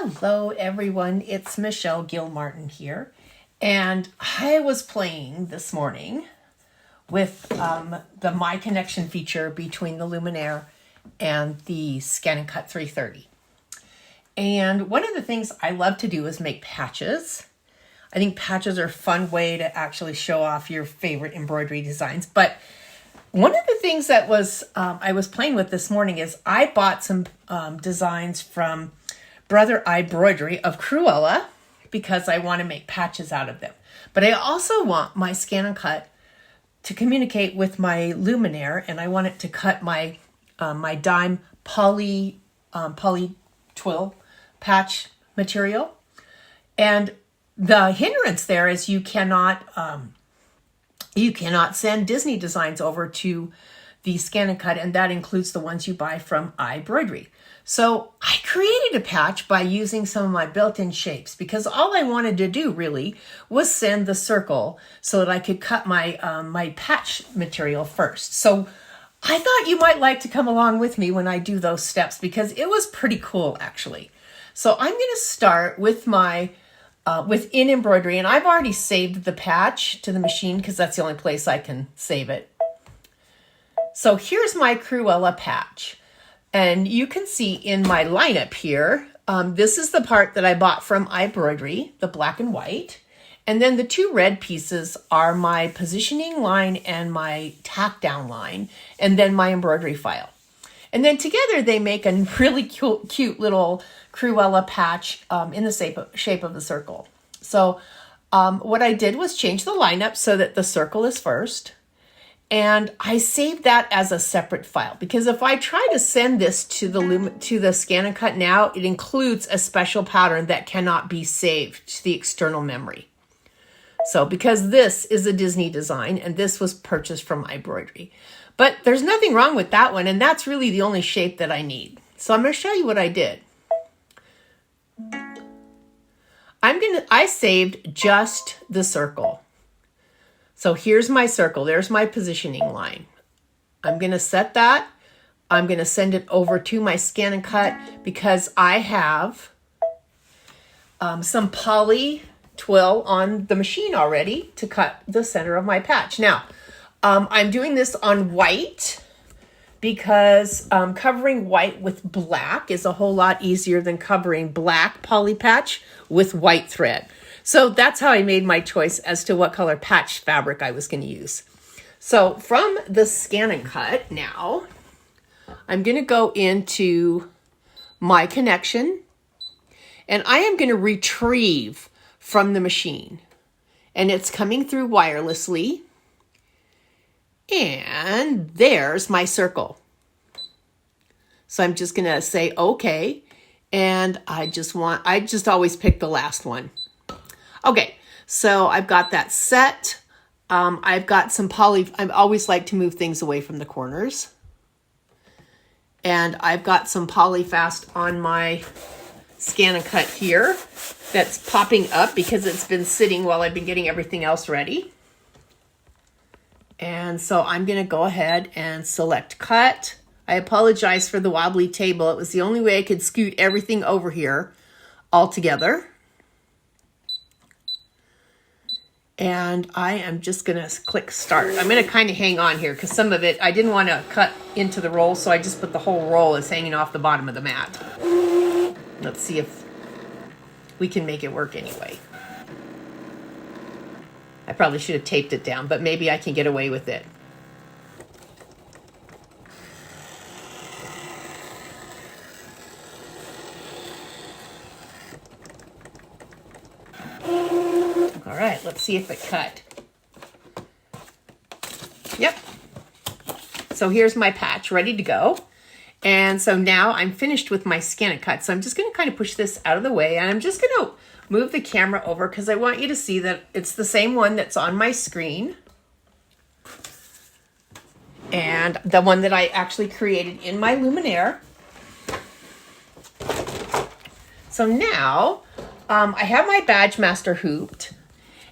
Hello everyone, it's Michelle Gilmartin here, and I was playing this morning with the My Connection feature between the Luminaire and the Scan and Cut 330. And one of the things I love to do is make patches. I think patches are a fun way to actually show off your favorite embroidery designs. But one of the things that was I was playing with this morning is I bought some designs from Brother Embroidery of Cruella because I want to make patches out of them. But I also want my Scan and Cut to communicate with my Luminaire, and I want it to cut my my dime poly twill patch material. And the hindrance there is you cannot send Disney designs over to the Scan and Cut, and that includes the ones you buy from iBroidery. So I created a patch by using some of my built-in shapes because all I wanted to do really was send the circle so that I could cut my my patch material first. So I thought you might like to come along with me when I do those steps because it was pretty cool actually. So I'm going to start with my within embroidery, and I've already saved the patch to the machine because that's the only place I can save it. So here's my Cruella patch. And you can see in my lineup here, this is the part that I bought from iBroidery, the black and white. And then the two red pieces are my positioning line and my tack down line, and then my embroidery file. And then together they make a really cute little Cruella patch in the shape of the circle. So what I did was change the lineup so that the circle is first. And I saved that as a separate file because if I try to send this to the Scan and Cut now, it includes a special pattern that cannot be saved to the external memory. So because this is a Disney design and this was purchased from iBroidery. But there's nothing wrong with that one, and that's really the only shape that I need. So I'm going to show you what I did. I saved just the circle. So here's my circle. There's my positioning line. I'm going to set that. I'm going to send it over to my Scan and Cut because I have some poly twill on the machine already to cut the center of my patch. Now, I'm doing this on white because covering white with black is a whole lot easier than covering black poly patch with white thread. So that's how I made my choice as to what color patch fabric I was going to use. So from the Scan and Cut now, I'm going to go into My Connection, and I am going to retrieve from the machine. And it's coming through wirelessly. And there's my circle. So I'm just going to say okay. And I just always pick the last one. Okay, so I've got that set. I've got some poly. I always like to move things away from the corners. And I've got some polyfast on my Scan and Cut here that's popping up because it's been sitting while I've been getting everything else ready. And so I'm going to go ahead and select cut. I apologize for the wobbly table. It was the only way I could scoot everything over here all together. And I am just going to click start. I'm going to kind of hang on here because some of it, I didn't want to cut into the roll, so I just put the whole roll as hanging off the bottom of the mat. Let's see if we can make it work anyway. I probably should have taped it down, but maybe I can get away with it. All right, let's see if it cut. Yep. So here's my patch ready to go. And so now I'm finished with my Scan and Cut. So I'm just going to kind of push this out of the way, and I'm just going to move the camera over because I want you to see that it's the same one that's on my screen. And the one that I actually created in my Luminaire. So now I have my Badge Master hooped.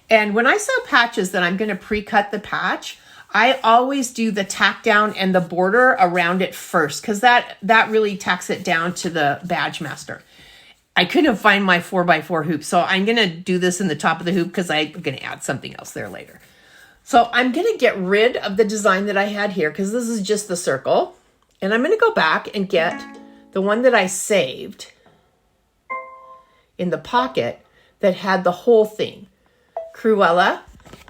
And when I sew patches that I'm going to pre-cut the patch, I always do the tack down and the border around it first because that really tacks it down to the Badge Master. I couldn't find my 4x4 hoop. So I'm going to do this in the top of the hoop because I'm going to add something else there later. So I'm going to get rid of the design that I had here because this is just the circle. And I'm going to go back and get the one that I saved in the pocket that had the whole thing. Cruella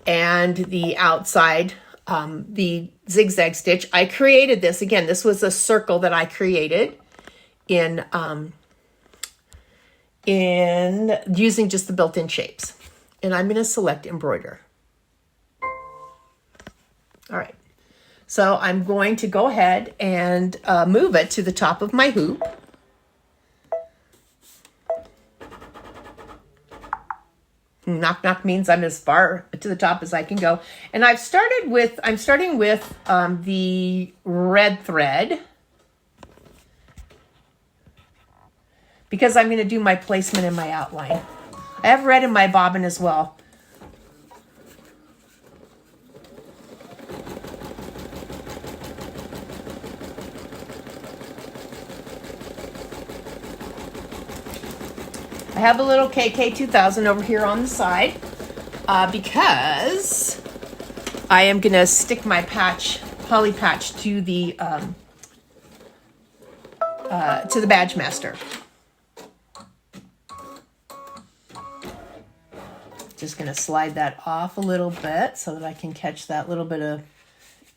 and the outside, the zigzag stitch. I created this. Again, this was a circle that I created in using just the built-in shapes. And I'm going to select embroider. All right. So I'm going to go ahead and move it to the top of my hoop. Knock knock means I'm as far to the top as I can go. And I'm starting with the red thread because I'm going to do my placement and my outline. I have red in my bobbin as well. I have a little KK2000 over here on the side because I am going to stick my poly patch to the Badge Master. Just going to slide that off a little bit so that I can catch that little bit of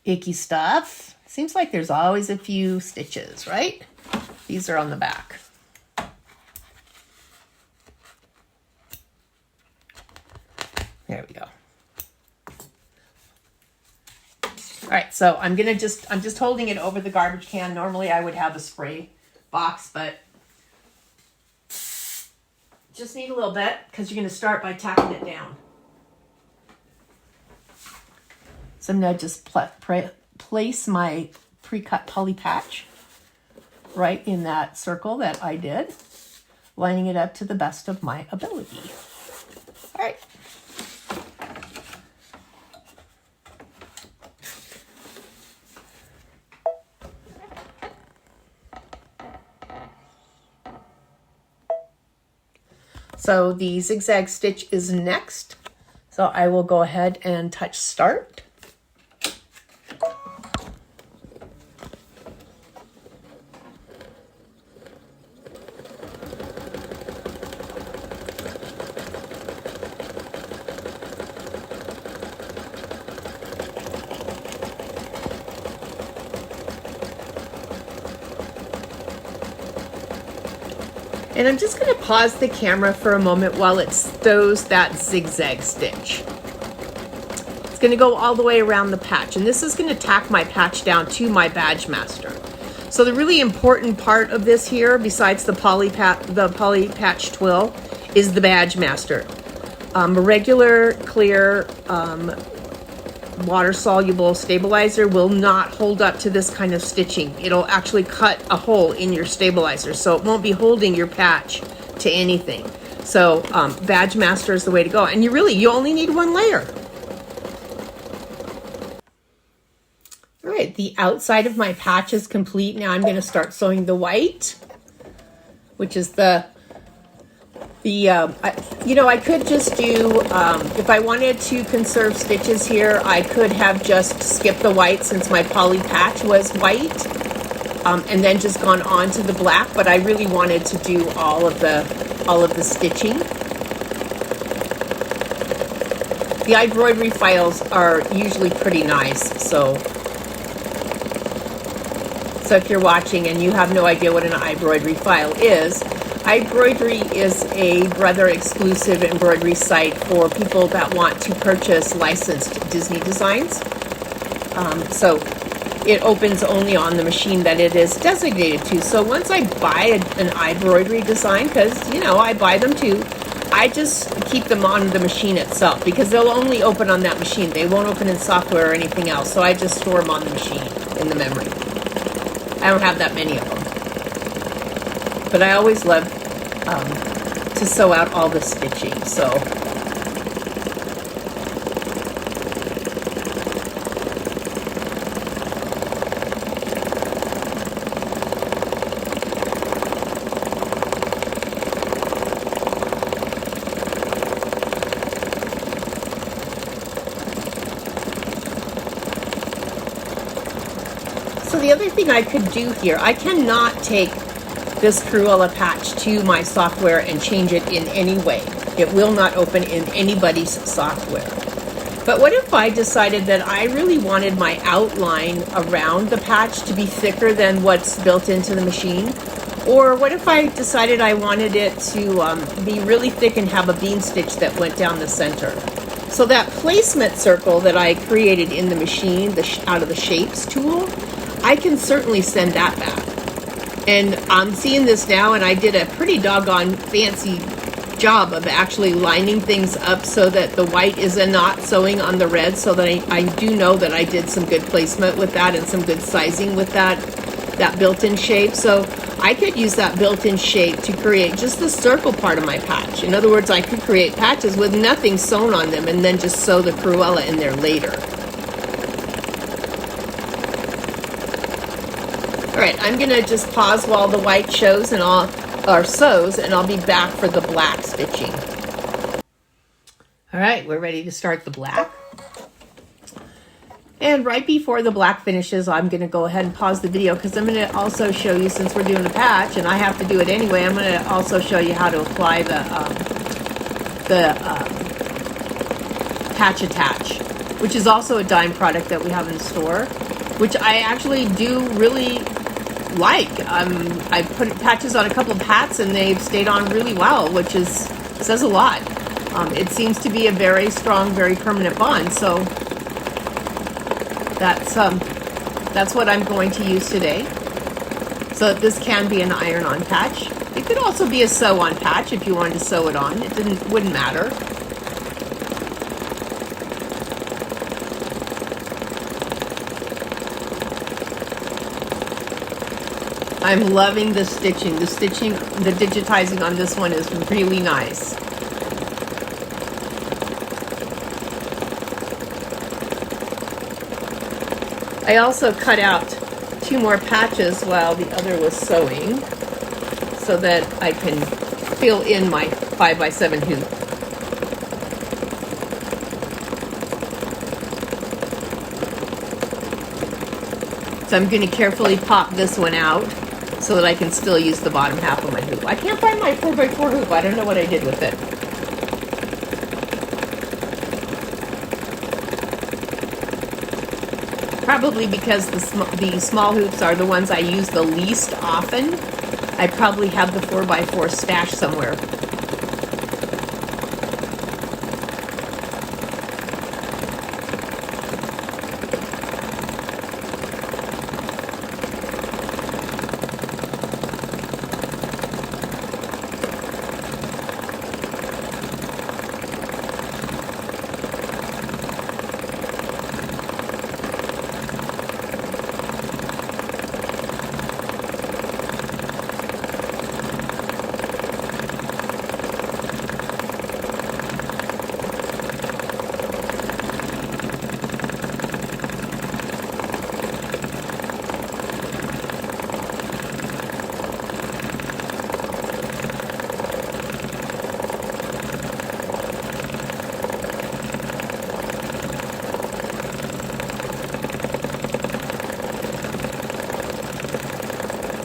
icky stuff. Seems like there's always a few stitches, right? These are on the back. There we go. All right, so I'm just holding it over the garbage can. Normally I would have a spray box, but just need a little bit because you're going to start by tacking it down. So I'm going to just place my pre-cut poly patch right in that circle that I did, lining it up to the best of my ability. All right. So the zigzag stitch is next. So I will go ahead and touch start. And I'm just going to pause the camera for a moment while it stows that zigzag stitch. It's going to go all the way around the patch, and this is going to tack my patch down to my Badge Master. So the really important part of this here, besides the poly patch twill, is the Badge Master. A regular clear water-soluble stabilizer will not hold up to this kind of stitching. It'll actually cut a hole in your stabilizer, so it won't be holding your patch to anything. So Badge Master is the way to go, and you only need one layer. All right, the outside of my patch is complete. Now I'm going to start sewing the white, which is I could just do, if I wanted to conserve stitches here, I could have just skipped the white since my poly patch was white, and then just gone on to the black, but I really wanted to do all of the stitching. The embroidery files are usually pretty nice, so if you're watching and you have no idea what an embroidery file is, iBroidery is a Brother exclusive embroidery site for people that want to purchase licensed Disney designs. So it opens only on the machine that it is designated to. So once I buy an iBroidery design, because I buy them too, I just keep them on the machine itself because they'll only open on that machine. They won't open in software or anything else. So I just store them on the machine in the memory. I don't have that many of them. But I always love to sew out all the stitching, so. the other thing I could do here, I cannot take this Cruella patch to my software and change it in any way. It will not open in anybody's software. But what if I decided that I really wanted my outline around the patch to be thicker than what's built into the machine? Or what if I decided I wanted it to be really thick and have a bean stitch that went down the center? So that placement circle that I created in the machine, out of the shapes tool, I can certainly send that back. And I'm seeing this now, and I did a pretty doggone fancy job of actually lining things up so that the white is not sewing on the red, so that I do know that I did some good placement with that and some good sizing with that built-in shape. So I could use that built-in shape to create just the circle part of my patch. In other words, I could create patches with nothing sewn on them and then just sew the Cruella in there later. All right, I'm gonna just pause while the white shows and sews, and I'll be back for the black stitching. All right, we're ready to start the black. And right before the black finishes, I'm going to go ahead and pause the video because I'm going to also show you, since we're doing a patch and I have to do it anyway, I'm going to also show you how to apply the patch attach, which is also a dime product that we have in the store, which I actually do really like. I put patches on a couple of hats and they've stayed on really well, which says a lot. It seems to be a very strong, very permanent bond. So that's what I'm going to use today. So this can be an iron-on patch. It could also be a sew-on patch if you wanted to sew it on. Wouldn't matter. I'm loving the stitching. The digitizing on this one is really nice. I also cut out 2 more patches while the other was sewing so that I can fill in my 5x7 hoop. So I'm going to carefully pop this one out so that I can still use the bottom half of my hoop. I can't find my 4x4 hoop. I don't know what I did with it. Probably because the small hoops are the ones I use the least often. I probably have the 4x4 stashed somewhere.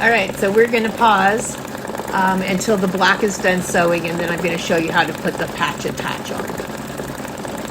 All right, so we're going to pause until the black is done sewing, and then I'm going to show you how to put the patch attach on.